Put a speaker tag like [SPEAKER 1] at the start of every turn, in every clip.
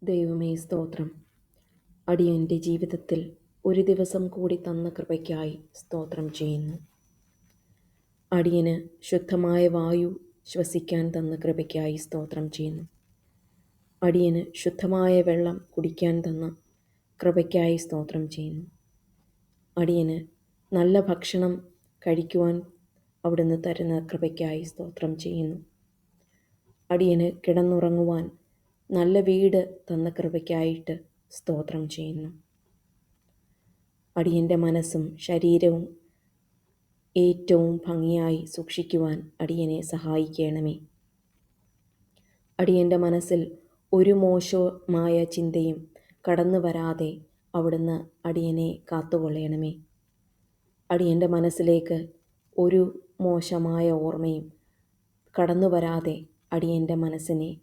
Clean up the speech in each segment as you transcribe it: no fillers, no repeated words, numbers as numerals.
[SPEAKER 1] ദൈവമേ സ്തോത്രം. അടിയൻ്റെ ജീവിതത്തിൽ ഒരു ദിവസം കൂടി തന്ന കൃപയ്ക്കായി സ്തോത്രം ചെയ്യുന്നു. അടിയന് ശുദ്ധമായ വായു ശ്വസിക്കാൻ തന്ന കൃപയ്ക്കായി സ്തോത്രം ചെയ്യുന്നു. അടിയന് ശുദ്ധമായ വെള്ളം കുടിക്കാൻ തന്ന കൃപയ്ക്കായി സ്തോത്രം ചെയ്യുന്നു. അടിയന് നല്ല ഭക്ഷണം കഴിക്കുവാൻ അവിടുന്ന് തരുന്ന കൃപയ്ക്കായി സ്തോത്രം ചെയ്യുന്നു. അടിയന് കിടന്നുറങ്ങുവാൻ നല്ല വീട് തന്ന കൃപയ്ക്കായിട്ട് സ്തോത്രം ചെയ്യുന്നു. അടിയൻ്റെ മനസ്സും ശരീരവും ഏറ്റവും ഭംഗിയായി സൂക്ഷിക്കുവാൻ അടിയനെ സഹായിക്കണമേ. അടിയൻ്റെ മനസ്സിൽ ഒരു മോശമായ ചിന്തയും കടന്നു വരാതെ അവിടുന്ന് അടിയനെ കാത്തുകൊള്ളണമേ. അടിയൻ്റെ മനസ്സിലേക്ക് ഒരു മോശമായ ഓർമ്മയും കടന്നു വരാതെ അടിയൻ്റെ മനസ്സിനെ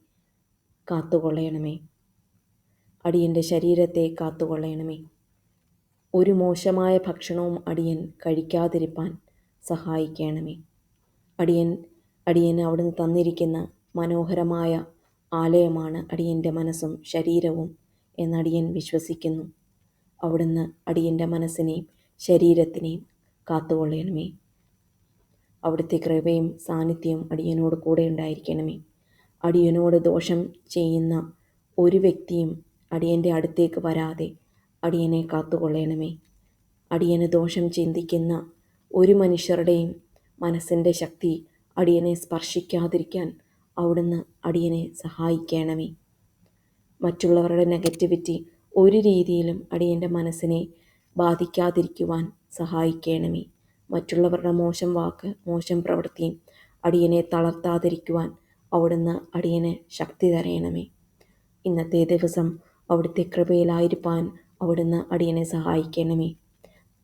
[SPEAKER 1] കാത്തുകൊള്ളണമേ. അടിയൻ്റെ ശരീരത്തെ കാത്തുകൊള്ളണമേ. ഒരു മോശമായ ഭക്ഷണവും അടിയൻ കഴിക്കാതിരിപ്പാൻ സഹായിക്കണമേ. അടിയൻ അവിടുന്ന് തന്നിരിക്കുന്ന മനോഹരമായ ആലയമാണ് അടിയൻ്റെ മനസ്സും ശരീരവും എന്നടിയൻ വിശ്വസിക്കുന്നു. അവിടുന്ന് അടിയൻ്റെ മനസ്സിനെയും ശരീരത്തിനെയും കാത്തുകൊള്ളണമേ. അവിടുത്തെ കൃപയും സാന്നിധ്യവും അടിയനോട് കൂടെ ഉണ്ടായിരിക്കണമേ. അടിയനോട് ദോഷം ചെയ്യുന്ന ഒരു വ്യക്തിയും അടിയൻ്റെ അടുത്തേക്ക് വരാതെ അടിയനെ കാത്തുകൊള്ളണമേ. അടിയന് ദോഷം ചിന്തിക്കുന്ന ഒരു മനുഷ്യരുടെയും മനസ്സിൻ്റെ ശക്തി അടിയനെ സ്പർശിക്കാതിരിക്കാൻ അവിടുന്ന് അടിയനെ സഹായിക്കണമേ. മറ്റുള്ളവരുടെ നെഗറ്റിവിറ്റി ഒരു രീതിയിലും അടിയൻ്റെ മനസ്സിനെ ബാധിക്കാതിരിക്കുവാൻ സഹായിക്കണമേ. മറ്റുള്ളവരുടെ മോശം വാക്ക്, മോശം പ്രവൃത്തിയും അടിയനെ തളർത്താതിരിക്കുവാൻ അവിടുന്ന് അടിയന് ശക്തി തരയണമേ. ഇന്നത്തെ ദിവസം അവിടുത്തെ കൃപയിലായിരിക്കാൻ അവിടുന്ന് അടിയനെ സഹായിക്കണമേ.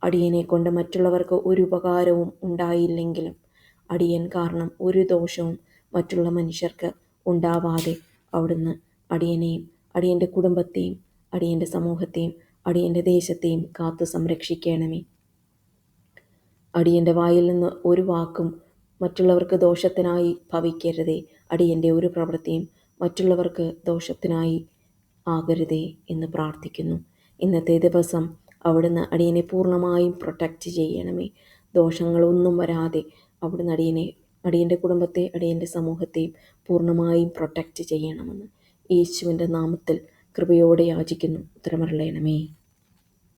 [SPEAKER 1] അടിയനെ കൊണ്ട് മറ്റുള്ളവർക്ക് ഒരു ഉപകാരവും ഉണ്ടായില്ലെങ്കിലും അടിയൻ കാരണം ഒരു ദോഷവും മറ്റുള്ള മനുഷ്യർക്ക് ഉണ്ടാവാതെ അവിടുന്ന് അടിയനെയും അടിയൻ്റെ കുടുംബത്തെയും അടിയൻ്റെ സമൂഹത്തെയും അടിയൻ്റെ ദേശത്തെയും കാത്തു സംരക്ഷിക്കണമേ. അടിയൻ്റെ വായിൽ നിന്ന് ഒരു വാക്കും മറ്റുള്ളവർക്ക് ദോഷത്തിനായി ഭവിക്കരുതേ. അടിയൻ്റെ ഒരു പ്രവൃത്തിയും മറ്റുള്ളവർക്ക് ദോഷത്തിനായി ആകരുതേ എന്ന് പ്രാർത്ഥിക്കുന്നു. ഇന്നത്തെ ദിവസം അവിടുന്ന് അടിയനെ പൂർണ്ണമായും പ്രൊട്ടക്റ്റ് ചെയ്യണമേ. ദോഷങ്ങളൊന്നും വരാതെ അവിടുന്ന് അടിയൻ്റെ കുടുംബത്തെ അടിയൻ്റെ സമൂഹത്തെയും പൂർണ്ണമായും പ്രൊട്ടക്റ്റ് ചെയ്യണമെന്ന് യേശുവിൻ്റെ നാമത്തിൽ കൃപയോടെ യാചിക്കുന്നു. ഉത്തരമരുളണമേ.